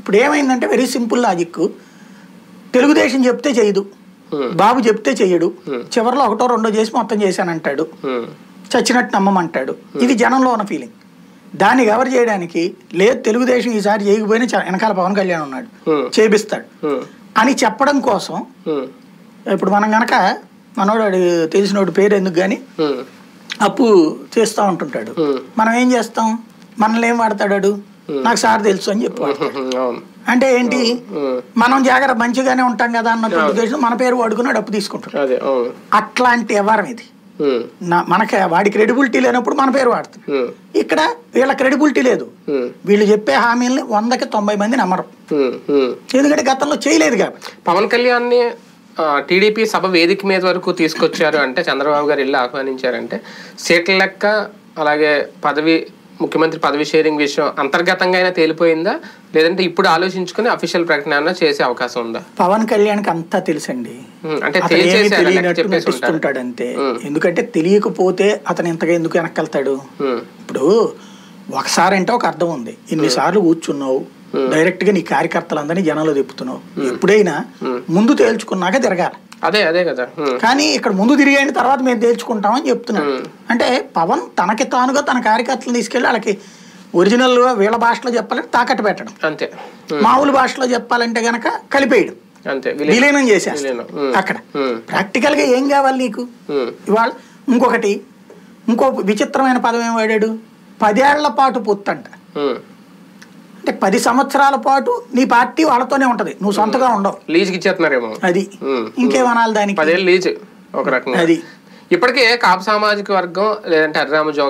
ఇప్పుడు ఏమైందంటే very simple logic. Telugu Desam చెప్తే చేయదు, బాబు చెప్తే చెయ్యడు, చివరిలో ఒకటో రెండో చేసి మొత్తం చేశానంటాడు, చచ్చినట్టు నమ్మమంటాడు. ఇది జనంలో ఉన్న ఫీలింగ్. దాన్ని కవర్ చేయడానికి లేదు తెలుగుదేశం ఈసారి చేయకపోయినా వెనకాల పవన్ కళ్యాణ్ ఉన్నాడు చేపిస్తాడు అని చెప్పడం కోసం ఇప్పుడు మనం గనక మనోడు తెలిసినోడు పేరు ఎందుకు కానీ అప్పు చేస్తూ ఉంటుంటాడు. మనం ఏం చేస్తాం, మనల్ని ఏం వాడతాడు, నాకు సార్ తెలుసు అని చెప్పి అంటే ఏంటి, మనం జాగ్రత్త మంచిగానే ఉంటాం కదా అన్న ఉద్దేశం మన పేరు వాడుకున్నాడు అప్పు తీసుకుంటాడు. అట్లాంటి వ్యవహారం ఇది. మనకి వాడి క్రెడిబిలిటీ లేనప్పుడు మన పేరు వాడుతుంది. ఇక్కడ వీళ్ళ క్రెడిబిలిటీ లేదు, వీళ్ళు చెప్పే హామీలని 100కి 90 మంది నమ్మరు, ఎందుకంటే గతంలో చేయలేదు కాబట్టి. పవన్ కళ్యాణ్ ని టీడీపీ సభ వేదిక మీద వరకు తీసుకొచ్చారు అంటే, చంద్రబాబు గారు వెళ్ళి ఆహ్వానించారంటే సీట్ల లెక్క అలాగే ముఖ్యమంత్రి పదవి షేరింగ్ విషయం అంతర్గతంగా అయినా తేలిపోయిందా, లేదంటే ఇప్పుడు ఆలోచించుకుని అఫీషియల్ ప్రకటన చేసే అవకాశం ఉందా? పవన్ కళ్యాణ్కి అంతా తెలుసండి, అంటే నటిస్తుంటాడు అంతే. ఎందుకంటే తెలియకపోతే అతను ఇంతగా ఎందుకు వెనక్కెళ్తాడు? ఇప్పుడు ఒకసారి అంటే ఒక అర్థం ఉంది, ఇన్నిసార్లు కూర్చున్నావు డైరెక్ట్ గా నీ కార్యకర్తలందరినీ జనంలో తిప్పుతున్నావు, ఎప్పుడైనా ముందు తేల్చుకున్నాక తిరగాలి. అదే అదే కదా. కానీ ఇక్కడ ముందు తిరిగేయండి తర్వాత మేము తేల్చుకుంటామని చెప్తున్నాడు. అంటే పవన్ తనకి తానుగా తన కార్యకర్తలు తీసుకెళ్ళి వాళ్ళకి ఒరిజినల్ గా వీళ్ళ భాషలో చెప్పాలంటే తాకట్టు పెట్టడం, అంతే. మామూలు భాషలో చెప్పాలంటే గనక కలిపేయడం, అంతే, విలీనం చేసేస్తాడు. అక్కడ ప్రాక్టికల్ గా ఏం కావాలి నీకు ఇవాళ? ఇంకో విచిత్రమైన పదం ఏం వాడాడు, 10 ఏళ్ల పాటు పొత్తంట. అంటే 10 సంవత్సరాల పాటు నీ పార్టీ వాళ్ళతోనే ఉంటది, నువ్వు సొంతగా ఉండవు, లీజుకి ఇచ్చేస్తున్నారేమో. అది ఇంకేమనాలి దానికి, 10 ఏళ్ళు లీజు ఒక రకంగా. అది ఇప్పటికే కాపు సామాజిక వర్గం లేదంటే హరిరామ జోగ